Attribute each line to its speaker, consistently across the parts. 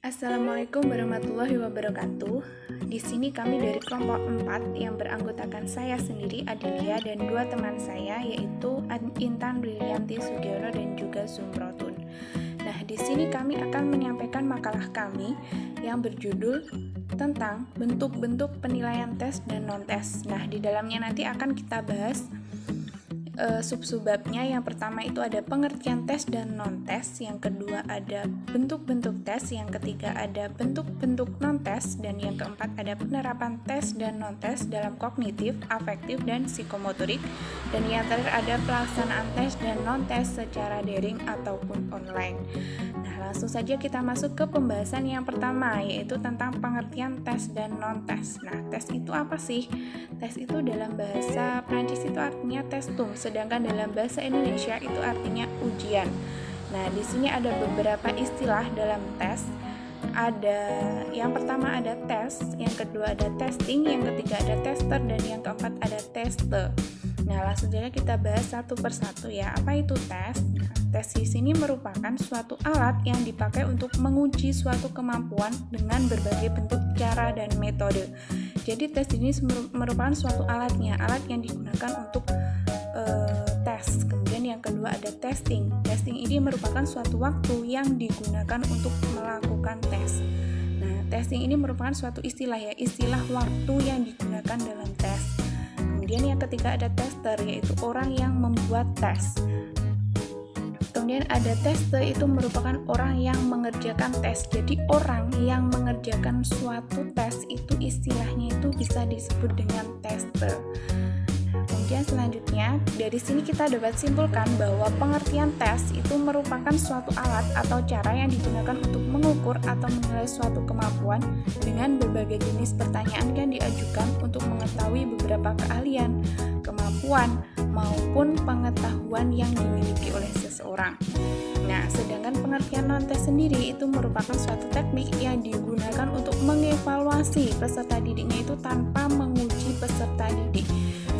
Speaker 1: Assalamualaikum warahmatullahi wabarakatuh. Di sini kami dari kelompok 4 yang beranggotakan saya sendiri Adelia dan dua teman saya yaitu Intan Brilianti Sugiono dan juga Zumrotun. Nah, di sini kami akan menyampaikan makalah kami yang berjudul tentang bentuk-bentuk penilaian tes dan non-tes. Nah, di dalamnya nanti akan kita bahas sub-subbabnya. Yang pertama itu ada pengertian tes dan non-tes, yang kedua ada bentuk-bentuk tes, yang ketiga ada bentuk-bentuk non-tes, dan yang keempat ada penerapan tes dan non-tes dalam kognitif, afektif, dan psikomotorik, dan yang terakhir ada pelaksanaan tes dan non-tes secara daring ataupun online. Nah, langsung saja kita masuk ke pembahasan yang pertama, yaitu tentang pengertian tes dan non-tes. Nah, tes itu apa sih? Tes itu dalam bahasa Prancis itu artinya testum, sedangkan dalam bahasa Indonesia itu artinya ujian. Nah, di sini ada beberapa istilah dalam tes. Yang pertama ada tes, yang kedua ada testing, yang ketiga ada tester, dan yang keempat ada teste. Nah, langsung saja kita bahas satu persatu ya. Apa itu tes? Nah, tes di sini merupakan suatu alat yang dipakai untuk menguji suatu kemampuan dengan berbagai bentuk cara dan metode. Jadi tes ini merupakan suatu alat yang digunakan untuk tes. Kemudian yang kedua ada testing. Testing ini merupakan suatu waktu yang digunakan untuk melakukan tes. Nah, testing ini merupakan suatu istilah waktu yang digunakan dalam tes. Kemudian yang ketiga ada tester, yaitu orang yang membuat tes. Kemudian ada teste, itu merupakan orang yang mengerjakan tes. Jadi orang yang mengerjakan suatu tes itu istilahnya itu bisa disebut dengan tester. Kemudian selanjutnya, dari sini kita dapat simpulkan bahwa pengertian tes itu merupakan suatu alat atau cara yang digunakan untuk mengukur atau menilai suatu kemampuan dengan berbagai jenis pertanyaan yang diajukan untuk mengetahui beberapa keahlian, kemampuan, maupun pengetahuan yang dimiliki oleh seseorang. Nah, sedangkan pengertian non-tes sendiri itu merupakan suatu teknik yang digunakan untuk mengevaluasi peserta didiknya itu tanpa menguji peserta didik.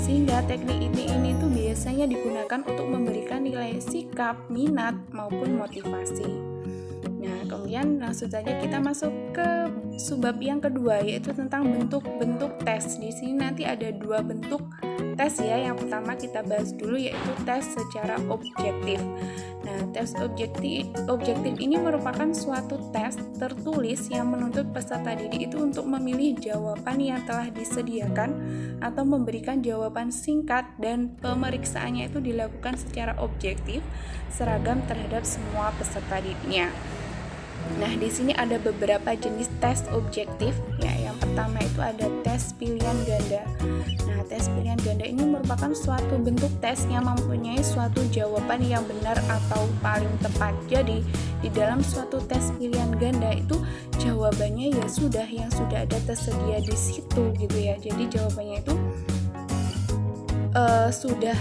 Speaker 1: Sehingga teknik ini itu biasanya digunakan untuk memberikan nilai sikap, minat, maupun motivasi. Nah, kemudian langsung saja kita masuk ke subbab yang kedua, yaitu tentang bentuk-bentuk tes. Di sini nanti ada dua bentuk tes ya. Yang pertama kita bahas dulu, yaitu tes secara objektif. Nah, tes objektif ini merupakan suatu tes tertulis yang menuntut peserta didik itu untuk memilih jawaban yang telah disediakan atau memberikan jawaban singkat, dan pemeriksaannya itu dilakukan secara objektif, seragam terhadap semua peserta didiknya. Nah, di sini ada beberapa jenis tes objektif ya. Yang pertama itu ada tes pilihan ganda. Nah, tes pilihan ganda ini merupakan suatu bentuk tes yang mempunyai suatu jawaban yang benar atau paling tepat. Jadi, di dalam suatu tes pilihan ganda itu jawabannya ya yang sudah ada tersedia di situ gitu ya. Jadi jawabannya itu sudah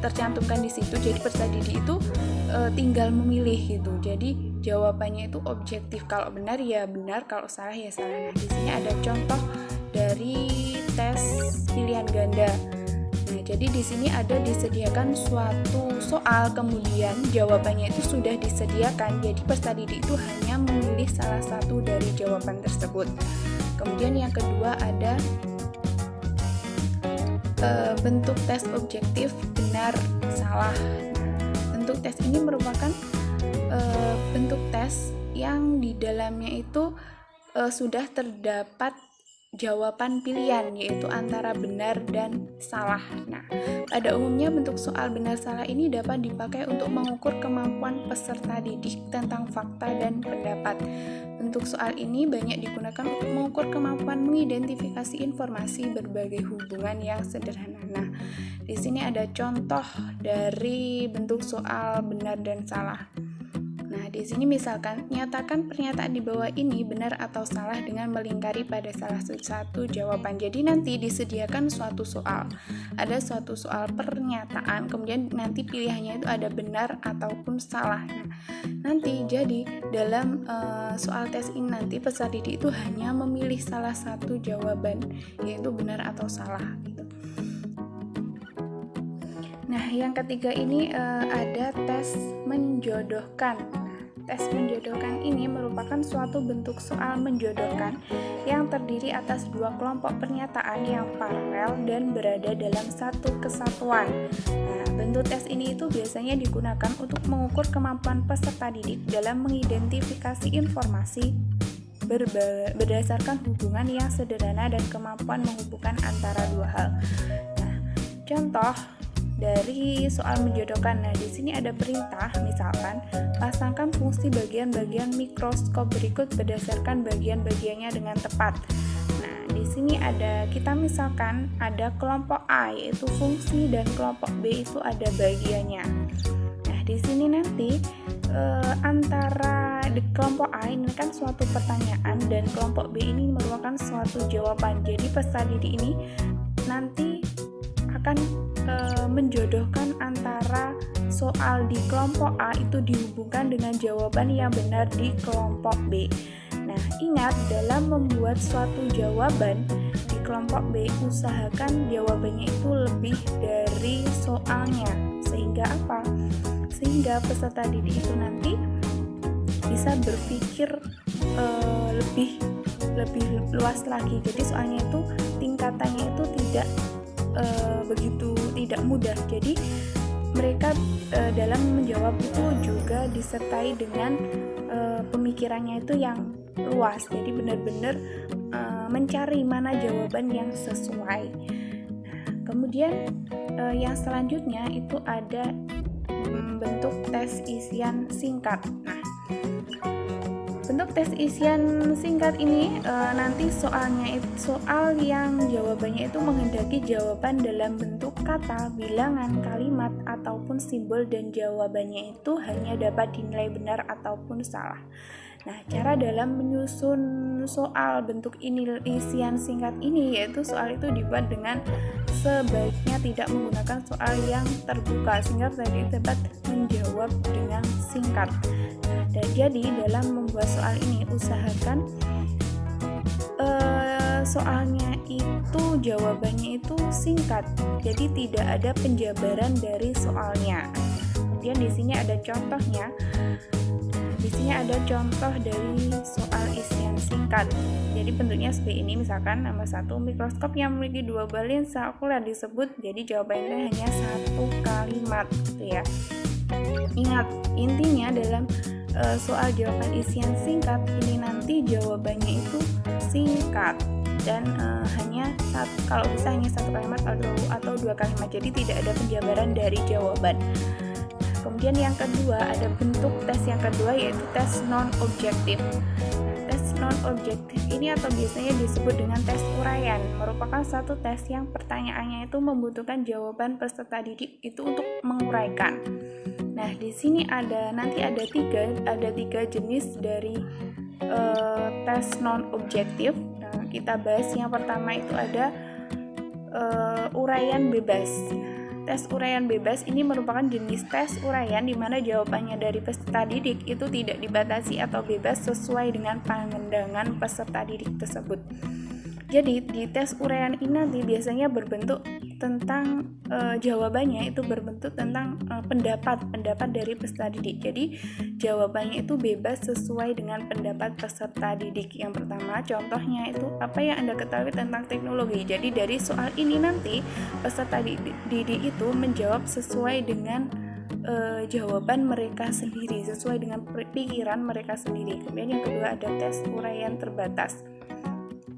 Speaker 1: tercantumkan di situ. Jadi peserta didik itu tinggal memilih gitu. Jadi jawabannya itu objektif. Kalau benar ya benar, kalau salah ya salah. Nah, di sini ada contoh dari tes pilihan ganda. Nah, jadi di sini ada disediakan suatu soal, kemudian jawabannya itu sudah disediakan. Jadi peserta didik itu hanya memilih salah satu dari jawaban tersebut. Kemudian yang kedua ada bentuk tes objektif benar salah. Bentuk tes ini merupakan bentuk tes yang di dalamnya itu sudah terdapat jawaban pilihan, yaitu antara benar dan salah. Nah, pada umumnya bentuk soal benar salah ini dapat dipakai untuk mengukur kemampuan peserta didik tentang fakta dan pendapat. Bentuk soal ini banyak digunakan untuk mengukur kemampuan mengidentifikasi informasi berbagai hubungan yang sederhana. Nah, di sini ada contoh dari bentuk soal benar dan salah. Nah, di sini misalkan, nyatakan pernyataan di bawah ini benar atau salah dengan melingkari pada salah satu jawaban. Jadi nanti disediakan suatu soal. Ada suatu soal pernyataan, kemudian nanti pilihannya itu ada benar ataupun salah. Nah, nanti jadi dalam soal tes ini nanti peserta didik itu hanya memilih salah satu jawaban, yaitu benar atau salah gitu. Nah, yang ketiga ini ada tes menjodohkan. Tes menjodohkan ini merupakan suatu bentuk soal menjodohkan yang terdiri atas dua kelompok pernyataan yang paralel dan berada dalam satu kesatuan. Nah, bentuk tes ini itu biasanya digunakan untuk mengukur kemampuan peserta didik dalam mengidentifikasi informasi berdasarkan hubungan yang sederhana dan kemampuan menghubungkan antara dua hal. Nah, contoh dari soal menjodohkan. Nah, di sini ada perintah, misalkan pasangkan fungsi bagian-bagian mikroskop berikut berdasarkan bagian-bagiannya dengan tepat. Nah, di sini kita misalkan ada kelompok A yaitu fungsi dan kelompok B itu ada bagiannya. Nah, di sini nanti antara di kelompok A ini kan suatu pertanyaan dan kelompok B ini merupakan suatu jawaban. Jadi peserta didik ini nanti akan menjodohkan antara soal di kelompok A itu dihubungkan dengan jawaban yang benar di kelompok B. Nah, ingat dalam membuat suatu jawaban di kelompok B, usahakan jawabannya itu lebih dari soalnya. Sehingga apa? Sehingga peserta didik itu nanti bisa berpikir lebih luas lagi. Jadi soalnya itu tingkatannya itu tidak begitu tidak mudah. Jadi mereka dalam menjawab itu juga disertai dengan pemikirannya itu yang luas. Jadi benar-benar mencari mana jawaban yang sesuai. Nah, kemudian yang selanjutnya itu ada bentuk tes isian singkat. Nah, bentuk tes isian singkat ini nanti soal yang jawabannya itu menghendaki jawaban dalam bentuk kata, bilangan, kalimat, ataupun simbol dan jawabannya itu hanya dapat dinilai benar ataupun salah. Nah, cara dalam menyusun soal bentuk isian singkat ini yaitu soal itu dibuat dengan sebaiknya tidak menggunakan soal yang terbuka sehingga tadi dapat menjawab dengan singkat. Dan jadi dalam membuat soal ini usahakan soalnya itu jawabannya itu singkat, jadi tidak ada penjabaran dari soalnya. Kemudian di sini ada contohnya. Di sini ada contoh dari soal isian singkat. Jadi bentuknya seperti ini, misalkan nomor 1, mikroskop yang memiliki dua buah lensa okuler disebut. Jadi jawabannya hanya satu kalimat, gitu ya. Ingat, intinya dalam soal jawaban isian singkat ini nanti jawabannya itu singkat dan hanya kalau bisa hanya satu kalimat atau dua kalimat. Jadi tidak ada penjabaran dari jawaban. Kemudian yang kedua ada bentuk tes yang kedua yaitu tes non-objektif. Tes non-objektif ini atau biasanya disebut dengan tes uraian merupakan satu tes yang pertanyaannya itu membutuhkan jawaban peserta didik itu untuk menguraikan. Nah, di sini ada tiga jenis dari tes non-objektif. Nah, kita bahas yang pertama itu ada uraian bebas. Tes uraian bebas ini merupakan jenis tes uraian di mana jawabannya dari peserta didik itu tidak dibatasi atau bebas sesuai dengan pandangan peserta didik tersebut. Jadi di tes uraian ini nanti biasanya berbentuk tentang jawabannya itu berbentuk tentang pendapat dari peserta didik. Jadi jawabannya itu bebas sesuai dengan pendapat peserta didik. Yang pertama contohnya itu apa yang Anda ketahui tentang teknologi. Jadi dari soal ini nanti peserta didik itu menjawab sesuai dengan jawaban mereka sendiri, sesuai dengan pikiran mereka sendiri. Kemudian yang kedua ada tes uraian terbatas.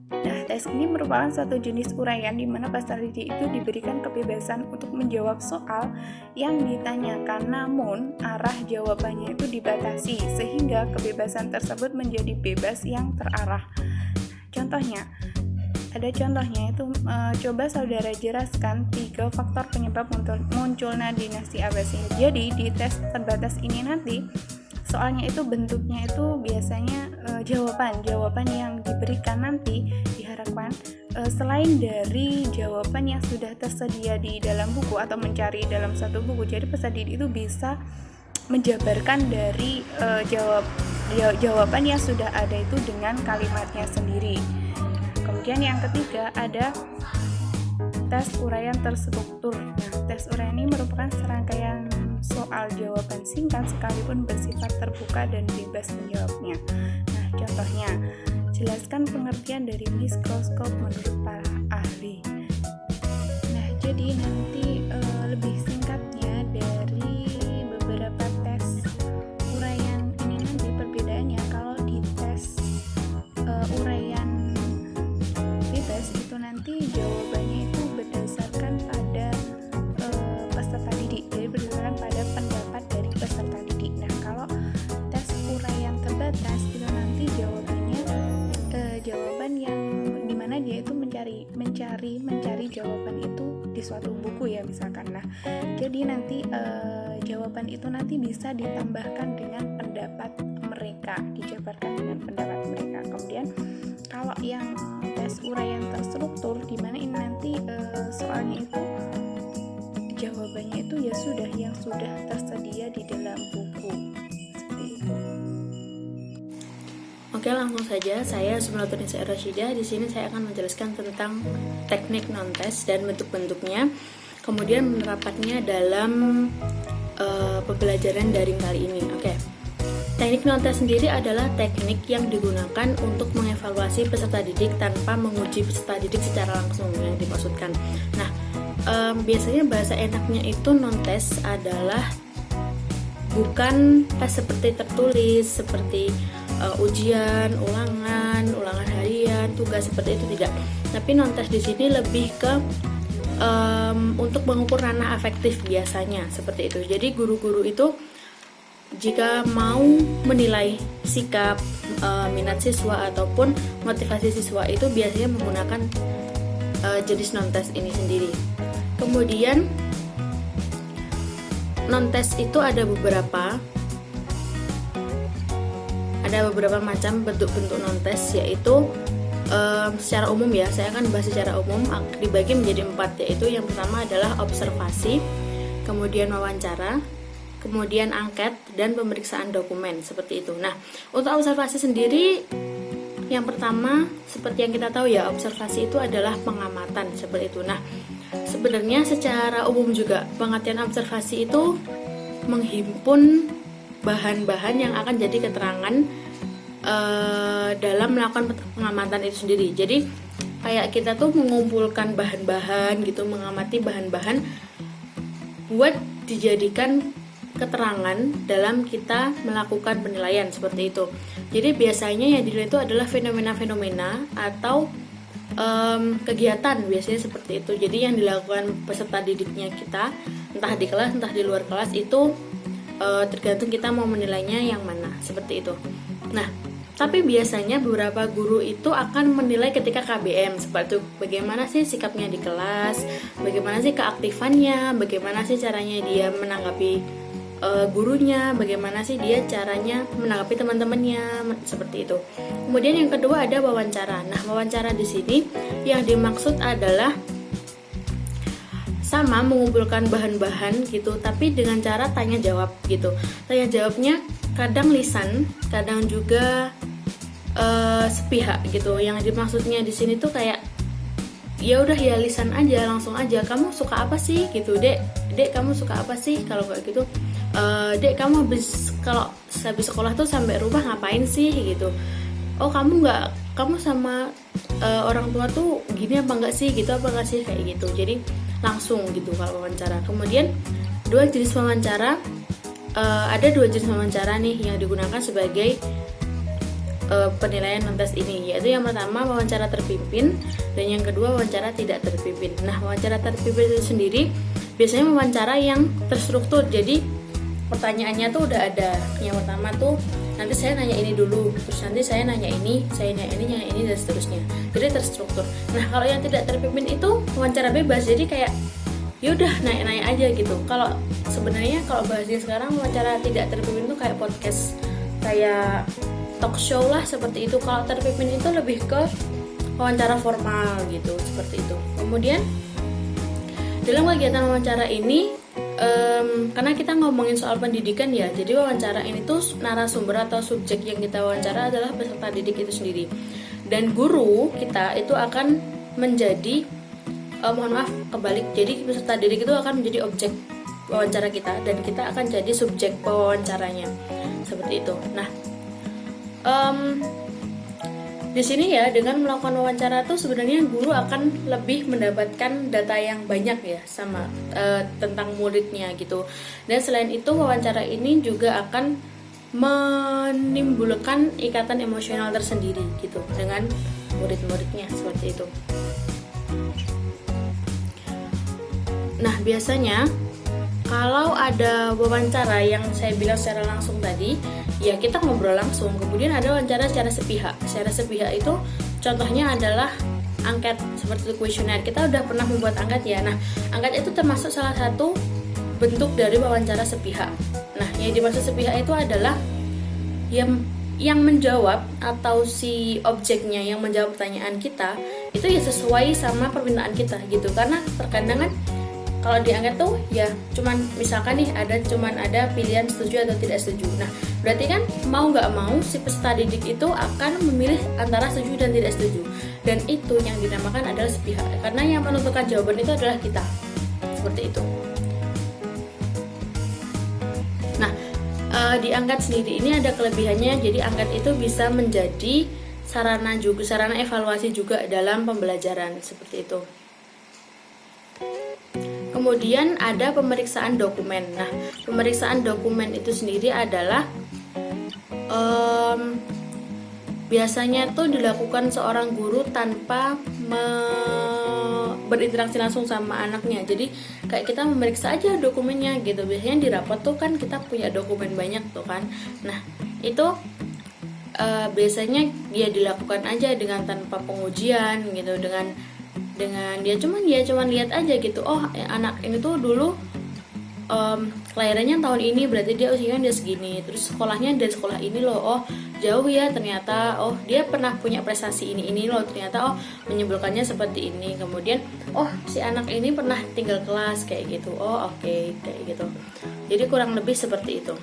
Speaker 1: Nah, tes ini merupakan satu jenis uraian di mana peserta didik itu diberikan kebebasan untuk menjawab soal yang ditanyakan, namun arah jawabannya itu dibatasi sehingga kebebasan tersebut menjadi bebas yang terarah. Contohnya, ada contohnya itu coba saudara jelaskan 3 faktor penyebab munculnya dinasti Abbasiyah. Jadi di tes terbatas ini nanti soalnya itu bentuknya itu biasanya jawaban yang diberikan nanti diharapkan selain dari jawaban yang sudah tersedia di dalam buku atau mencari dalam satu buku. Jadi peserta didik itu bisa menjabarkan dari jawaban yang sudah ada itu dengan kalimatnya sendiri. Kemudian yang ketiga ada tes uraian terstruktur. Nah, tes uraian ini merupakan serangkaian soal jawaban singkat sekalipun bersifat terbuka dan bebas menjawabnya. Nah, contohnya, jelaskan pengertian dari mikroskop menurut para ahli. Nah, jadi nanti lebih singkatnya dari beberapa tes uraian ini nanti perbedaannya. Kalau di tes uraian bebas itu nanti jawabannya itu berdasarkan pada peserta didik, jadi berdasarkan pada pendapat dari peserta didik. Nah, kalau tes uraian terbatas itu nanti jawabannya jawaban yang dimana dia itu mencari jawaban itu di suatu buku ya misalkan. Nah, jadi nanti jawaban itu nanti bisa ditambahkan dengan pendapat mereka, dijabarkan dengan pendapat mereka. Kemudian kalau yang tes uraian terstruktur, di mana ini nanti soalnya itu jawabannya itu ya sudah yang sudah tersedia di dalam buku seperti itu.
Speaker 2: Oke, langsung saja. Saya Suminatunisya Rashidah. Di sini saya akan menjelaskan tentang teknik non-tes dan bentuk-bentuknya, kemudian penerapannya dalam pembelajaran daring kali ini. Oke. Teknik non-tes sendiri adalah teknik yang digunakan untuk mengevaluasi peserta didik tanpa menguji peserta didik secara langsung yang dimaksudkan. Nah, biasanya bahasa enaknya itu non-tes adalah bukan tes seperti tertulis, seperti ujian, ulangan harian, tugas seperti itu, tidak. Tapi non-tes di sini lebih ke untuk mengukur ranah afektif biasanya seperti itu. Jadi guru-guru itu jika mau menilai sikap, minat siswa ataupun motivasi siswa itu biasanya menggunakan jenis non-tes ini sendiri. Kemudian non-tes itu ada beberapa macam bentuk-bentuk non-tes, yaitu secara umum ya, saya akan bahas secara umum, dibagi menjadi 4, yaitu yang pertama adalah observasi, kemudian wawancara, kemudian angket, dan pemeriksaan dokumen, seperti itu. Nah, untuk observasi sendiri, yang pertama seperti yang kita tahu ya, observasi itu adalah pengamatan, seperti itu. Nah, sebenarnya secara umum juga pengertian observasi itu menghimpun bahan-bahan yang akan jadi keterangan dalam melakukan pengamatan itu sendiri. Jadi kayak kita tuh mengumpulkan bahan-bahan gitu, mengamati bahan-bahan buat dijadikan keterangan dalam kita melakukan penilaian, seperti itu. Jadi biasanya yang dinilai itu adalah fenomena-fenomena atau kegiatan, biasanya seperti itu. Jadi yang dilakukan peserta didiknya kita, entah di kelas entah di luar kelas, itu tergantung kita mau menilainya yang mana, seperti itu. Nah, tapi biasanya beberapa guru itu akan menilai ketika KBM, seperti itu. Bagaimana sih sikapnya di kelas, bagaimana sih keaktifannya, bagaimana sih caranya dia menanggapi gurunya, bagaimana sih dia caranya menanggapi teman-temannya, seperti itu. Kemudian yang kedua ada wawancara. Nah, wawancara di sini yang dimaksud adalah sama mengumpulkan bahan-bahan gitu, tapi dengan cara tanya jawab gitu. Tanya jawabnya kadang lisan, kadang juga sepihak gitu. Yang dimaksudnya di sini tuh kayak ya udah ya lisan aja, langsung aja, kamu suka apa sih gitu, dek kamu suka apa sih, kalau kayak gitu, dek kamu habis sekolah tuh sampai rumah ngapain sih gitu, oh kamu sama orang tua tuh gini apa enggak sih gitu, apa enggak sih, kayak gitu. Jadi langsung gitu kalau wawancara. Kemudian ada dua jenis wawancara nih yang digunakan sebagai penilaian non-tes ini, yaitu yang pertama wawancara terpimpin dan yang kedua wawancara tidak terpimpin. Nah, wawancara terpimpin itu sendiri biasanya wawancara yang terstruktur. Jadi pertanyaannya tuh udah ada. Yang pertama tuh nanti saya nanya ini dulu, terus nanti saya nanya ini, dan seterusnya. Jadi terstruktur. Nah, kalau yang tidak terpimpin itu wawancara bebas. Jadi kayak yaudah nanya-nanya aja gitu. Kalau sebenarnya kalau bahasnya sekarang wawancara tidak terpimpin itu kayak podcast, kayak talk show lah, seperti itu. Kalau terpimpin itu lebih ke wawancara formal gitu, seperti itu. Kemudian dalam kegiatan wawancara ini karena kita ngomongin soal pendidikan ya, jadi wawancara ini tuh narasumber atau subjek yang kita wawancara adalah peserta didik itu sendiri, dan guru kita itu akan menjadi kebalik, jadi peserta didik itu akan menjadi objek wawancara kita dan kita akan jadi subjek wawancaranya seperti itu. Nah, di sini ya, dengan melakukan wawancara tuh sebenarnya guru akan lebih mendapatkan data yang banyak ya sama tentang muridnya gitu. Dan selain itu wawancara ini juga akan menimbulkan ikatan emosional tersendiri gitu dengan murid-muridnya seperti itu. Nah, biasanya kalau ada wawancara yang saya bilang secara langsung tadi, ya kita ngobrol langsung. Kemudian ada wawancara secara sepihak. Secara sepihak itu contohnya adalah angket seperti kuesioner. Kita udah pernah membuat angket ya. Nah, angket itu termasuk salah satu bentuk dari wawancara sepihak. Nah, yang dimaksud sepihak itu adalah yang menjawab atau si objeknya yang menjawab pertanyaan kita itu ya sesuai sama permintaan kita gitu. Karena terkadang kan kalau diangkat tuh ya cuman misalkan nih ada pilihan setuju atau tidak setuju. Nah, berarti kan mau nggak mau si peserta didik itu akan memilih antara setuju dan tidak setuju. Dan itu yang dinamakan adalah sepihak. Karena yang menentukan jawaban itu adalah kita. Seperti itu. Nah, di angkat sendiri ini ada kelebihannya. Jadi angkat itu bisa menjadi sarana evaluasi juga dalam pembelajaran seperti itu. Kemudian ada pemeriksaan dokumen. Nah, pemeriksaan dokumen itu sendiri adalah biasanya tuh dilakukan seorang guru tanpa berinteraksi langsung sama anaknya. Jadi kayak kita memeriksa aja dokumennya gitu. Biasanya di rapot tuh kan kita punya dokumen banyak tuh kan. Nah, itu biasanya dia dilakukan aja dengan tanpa pengujian gitu, dengan dia cuman lihat aja gitu. Oh, anak ini tuh dulu kelahirannya tahun ini, berarti dia usianya dia segini. Terus sekolahnya dari sekolah ini loh. Oh, jauh ya ternyata. Oh, dia pernah punya prestasi ini loh ternyata. Oh, menyimpulkannya seperti ini. Kemudian, oh, si anak ini pernah tinggal kelas kayak gitu. Oh, oke, kayak gitu. Jadi kurang lebih seperti itu.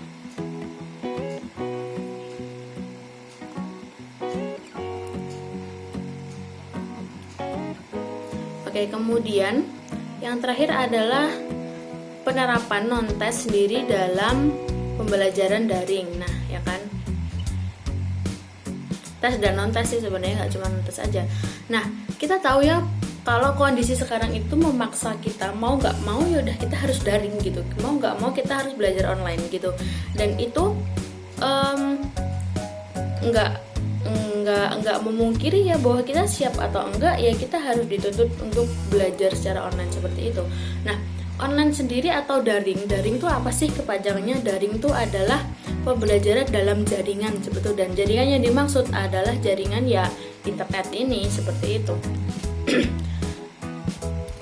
Speaker 2: Oke, kemudian yang terakhir adalah penerapan non-tes sendiri dalam pembelajaran daring. Nah, ya kan, tes dan non-tes sih sebenarnya, nggak cuma tes aja. Nah, kita tahu ya kalau kondisi sekarang itu memaksa kita mau nggak mau ya udah kita harus daring gitu, mau nggak mau kita harus belajar online gitu. Dan itu nggak memungkiri ya bahwa kita siap atau enggak, ya kita harus dituntut untuk belajar secara online seperti itu. Nah, online sendiri atau daring tuh apa sih kepanjangannya? Daring tuh adalah pembelajaran dalam jaringan sebetulnya, dan jaringan yang dimaksud adalah jaringan ya internet ini seperti itu.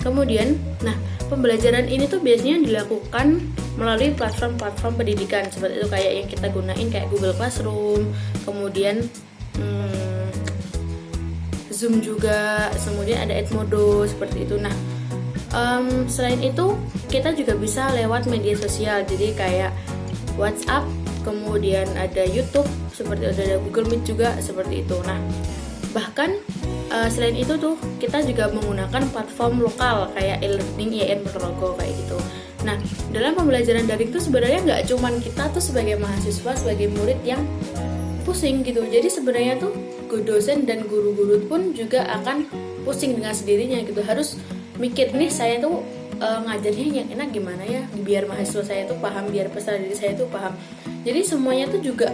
Speaker 2: Kemudian, nah, pembelajaran ini tuh biasanya dilakukan melalui platform-platform pendidikan seperti itu, kayak yang kita gunain kayak Google Classroom, kemudian Zoom juga, kemudian ada Edmodo seperti itu. Nah, selain itu kita juga bisa lewat media sosial, jadi kayak WhatsApp, kemudian ada YouTube, seperti ada Google Meet juga seperti itu. Nah, bahkan selain itu tuh kita juga menggunakan platform lokal kayak e-learning IAIN Ponorogo kayak gitu. Nah, dalam pembelajaran daring tuh sebenarnya nggak cuman kita tuh sebagai mahasiswa, sebagai murid yang pusing gitu. Jadi sebenarnya tuh dosen dan guru-guru pun juga akan pusing dengan sendirinya gitu. Harus mikir nih, saya tuh ngajarnya yang enak gimana ya biar mahasiswa saya tuh paham, biar peserta didik saya tuh paham. Jadi semuanya tuh juga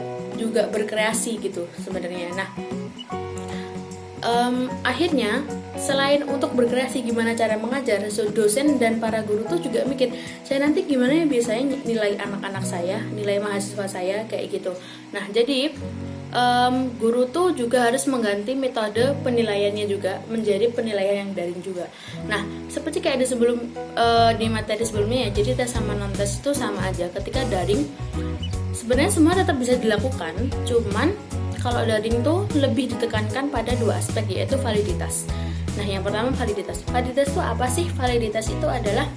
Speaker 2: berkreasi gitu sebenarnya. Nah, akhirnya selain untuk berkreasi gimana cara mengajar, dosen dan para guru tuh juga mikir, saya nanti gimana ya biasanya nilai anak-anak saya, nilai mahasiswa saya kayak gitu. Nah, jadi guru tuh juga harus mengganti metode penilaiannya juga menjadi penilaian yang daring juga. Nah, seperti kayak di materi sebelumnya ya, jadi tes sama non tes itu sama aja. Ketika daring sebenarnya semua tetap bisa dilakukan, cuman kalau daring tuh lebih ditekankan pada dua aspek, yaitu validitas. Nah, yang pertama validitas. Validitas itu apa sih? Validitas itu adalah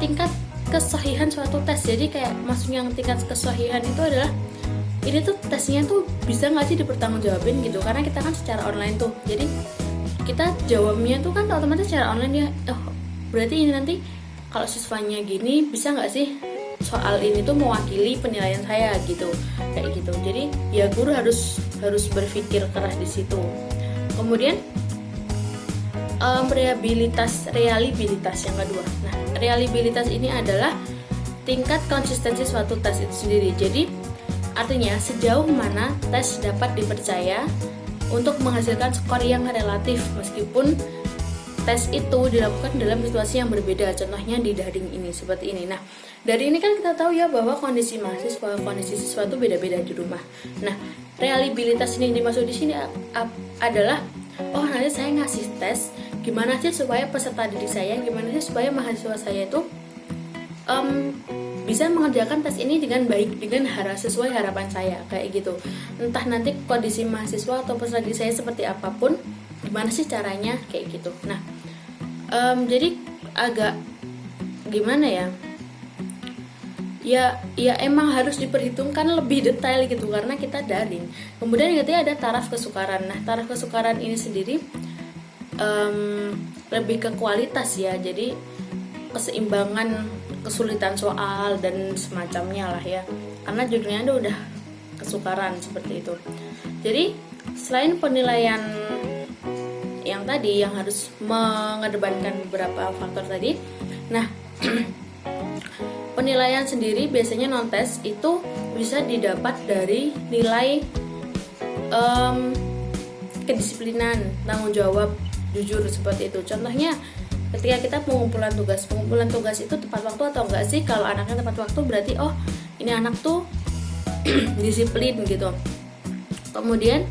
Speaker 2: tingkat kesahihan suatu tes. Jadi kayak maksudnya yang tingkat kesahihan itu adalah ini tuh tesnya tuh bisa nggak sih dipertanggungjawabin gitu, karena kita kan secara online tuh, jadi kita jawabnya tuh kan otomatis secara online ya. Oh, berarti ini nanti kalau siswanya gini bisa nggak sih soal ini tuh mewakili penilaian saya gitu, kayak gitu. Jadi ya guru harus berpikir keras di situ. Kemudian reliabilitas yang kedua. Nah, reliabilitas ini adalah tingkat konsistensi suatu tes itu sendiri. Jadi artinya sejauh mana tes dapat dipercaya untuk menghasilkan skor yang relatif meskipun tes itu dilakukan dalam situasi yang berbeda, contohnya di daring ini seperti ini. Nah, dari ini kan kita tahu ya bahwa kondisi mahasiswa, kondisi siswa itu beda-beda di rumah. Nah, reliabilitas ini yang dimaksud di sini adalah oh nanti saya ngasih tes, gimana sih supaya peserta didik saya, gimana sih supaya mahasiswa saya itu bisa mengerjakan tes ini dengan baik, dengan sesuai harapan saya, kayak gitu. Entah nanti kondisi mahasiswa atau peserta didik saya seperti apapun, gimana sih caranya, kayak gitu. Nah, jadi agak gimana ya? Ya emang harus diperhitungkan lebih detail gitu karena kita daring. Kemudian yang ketiga ada taraf kesukaran. Nah, taraf kesukaran ini sendiri lebih ke kualitas ya. Jadi keseimbangan, kesulitan soal dan semacamnya lah ya. Karena judulnya ada udah kesukaran seperti itu. Jadi selain penilaian yang tadi yang harus mengedepankan beberapa faktor tadi, nah penilaian sendiri biasanya non-tes itu bisa didapat dari nilai kedisiplinan, tanggung jawab, jujur seperti itu. Contohnya ketika kita pengumpulan tugas itu tepat waktu atau enggak sih? Kalau anaknya tepat waktu berarti oh ini anak tuh disiplin gitu. Kemudian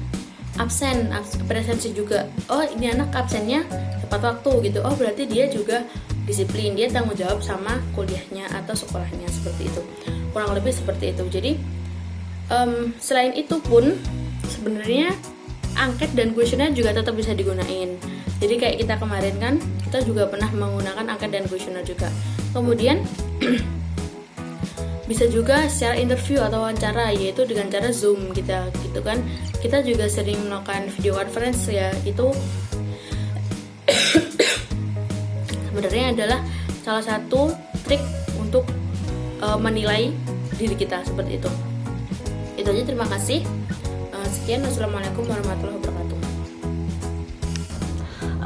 Speaker 2: presensi juga, oh ini anak absennya tepat waktu gitu, oh berarti dia juga disiplin, dia tanggung jawab sama kuliahnya atau sekolahnya, seperti itu, kurang lebih seperti itu. Jadi selain itu pun sebenarnya angket dan kuesioner juga tetap bisa digunain. Jadi kayak kita kemarin kan kita juga pernah menggunakan angket dan kuesioner juga. Kemudian bisa juga secara interview atau wawancara, yaitu dengan cara Zoom kita gitu kan. Kita juga sering melakukan video conference ya, itu sebenarnya adalah salah satu trik untuk menilai diri kita seperti itu. Itu aja, terima kasih. Sekian, wassalamualaikum warahmatullahi wabarakatuh.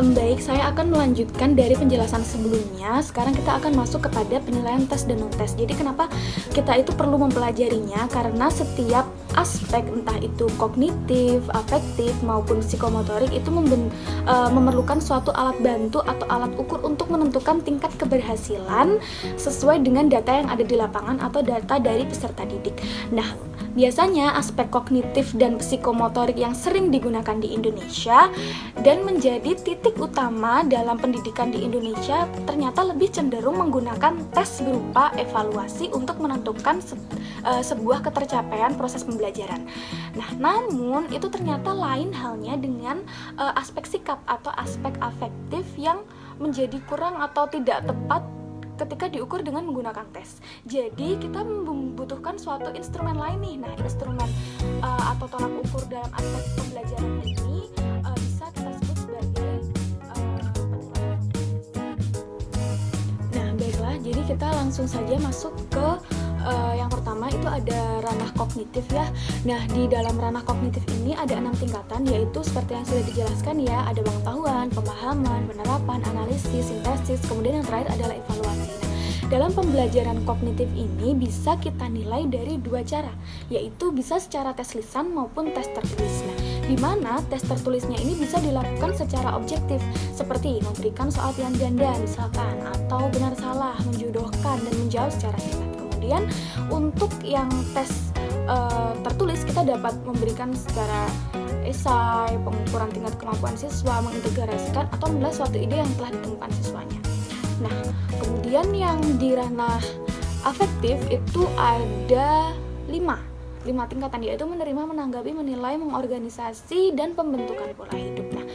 Speaker 1: Baik, saya akan melanjutkan dari penjelasan sebelumnya. Sekarang kita akan masuk kepada penilaian tes dan non-tes. Jadi kenapa kita itu perlu mempelajarinya? Karena setiap aspek, entah itu kognitif, afektif, maupun psikomotorik, itu memerlukan suatu alat bantu atau alat ukur untuk menentukan tingkat keberhasilan sesuai dengan data yang ada di lapangan atau data dari peserta didik. Nah, biasanya aspek kognitif dan psikomotorik yang sering digunakan di Indonesia dan menjadi titik utama dalam pendidikan di Indonesia ternyata lebih cenderung menggunakan tes berupa evaluasi untuk menentukan sebuah ketercapaian proses pembelajaran. Nah, namun itu ternyata lain halnya dengan aspek sikap atau aspek afektif yang menjadi kurang atau tidak tepat ketika diukur dengan menggunakan tes. Jadi kita membutuhkan suatu instrumen lain nih. Nah, instrumen atau tolak ukur dalam aspek pembelajaran ini bisa kita sebut sebagai penilaian. Nah, baiklah. Jadi kita langsung saja masuk ke yang pertama itu ada ranah kognitif ya. Nah, di dalam ranah kognitif ini ada 6 tingkatan, yaitu seperti yang sudah dijelaskan ya, ada pengetahuan, pemahaman, penerapan, analisis, sintesis, kemudian yang terakhir adalah evaluasi. Nah, dalam pembelajaran kognitif ini bisa kita nilai dari 2 cara, yaitu bisa secara tes lisan maupun tes tertulis. Nah, di mana tes tertulisnya ini bisa dilakukan secara objektif, seperti memberikan soal pilihan ganda misalkan, atau benar salah, menjodohkan dan menjawab secara singkat. Kemudian untuk yang tes tertulis kita dapat memberikan secara esai, pengukuran tingkat kemampuan siswa, mengintegrasikan atau menilai suatu ide yang telah ditemukan siswanya. Nah, kemudian yang di ranah afektif itu ada 5 tingkatan, yaitu menerima, menanggapi, menilai, mengorganisasi, dan pembentukan pola hidup. Nah,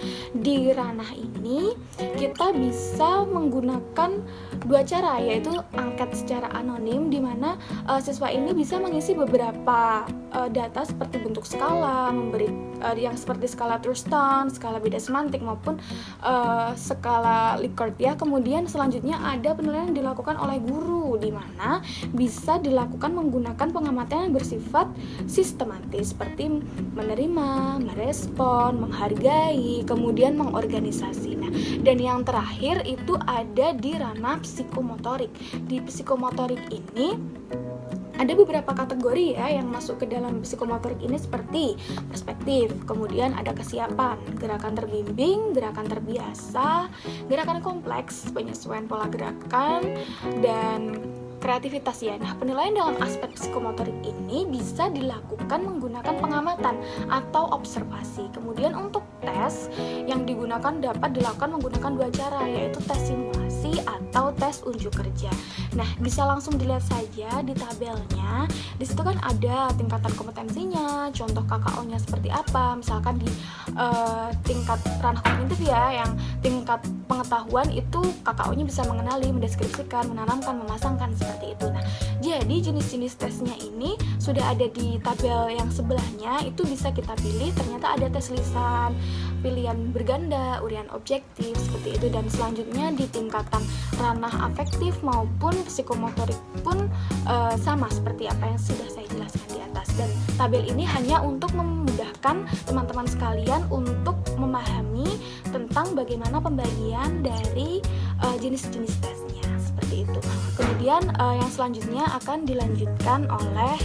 Speaker 3: di ranah ini kita bisa menggunakan dua cara, yaitu angket secara anonim, di mana siswa ini bisa mengisi beberapa data seperti bentuk skala, memberi yang seperti skala Thurston, skala beda semantik maupun skala Likert ya. Kemudian selanjutnya ada penilaian yang dilakukan oleh guru, di mana bisa dilakukan menggunakan pengamatan yang bersifat sistematis seperti menerima, merespon, menghargai, kemudian mengorganisasi. Nah, dan yang terakhir itu ada di ranah psikomotorik. Di psikomotorik ini ada beberapa kategori ya yang masuk ke dalam psikomotorik ini, seperti perspektif, kemudian ada kesiapan, gerakan terbimbing, gerakan terbiasa, gerakan kompleks, penyesuaian pola gerakan, dan kreativitas ya. Nah, penilaian dalam aspek psikomotorik ini bisa dilakukan menggunakan pengamatan atau observasi. Kemudian untuk tes yang digunakan dapat dilakukan menggunakan dua cara, yaitu tes simulasi atau tes unjuk kerja. Nah, bisa langsung dilihat saja di tabelnya. Di situ kan ada tingkatan kompetensinya, contoh KKO-nya seperti apa. Misalkan di tingkat ranah kognitif ya, yang tingkat pengetahuan itu KKO-nya bisa mengenali, mendeskripsikan, menanamkan, memasangkan, seperti itu. Nah, jadi jenis-jenis tesnya ini sudah ada di tabel yang sebelahnya, itu bisa kita pilih. Ternyata ada tes lisan, pilihan berganda, urian objektif, seperti itu. Dan selanjutnya di tingkatan ranah afektif maupun psikomotorik pun sama seperti apa yang sudah saya jelaskan di atas. Dan tabel ini hanya untuk memudahkan teman-teman sekalian untuk memahami tentang bagaimana pembagian dari jenis-jenis tesnya, seperti itu. Kemudian yang selanjutnya akan dilanjutkan oleh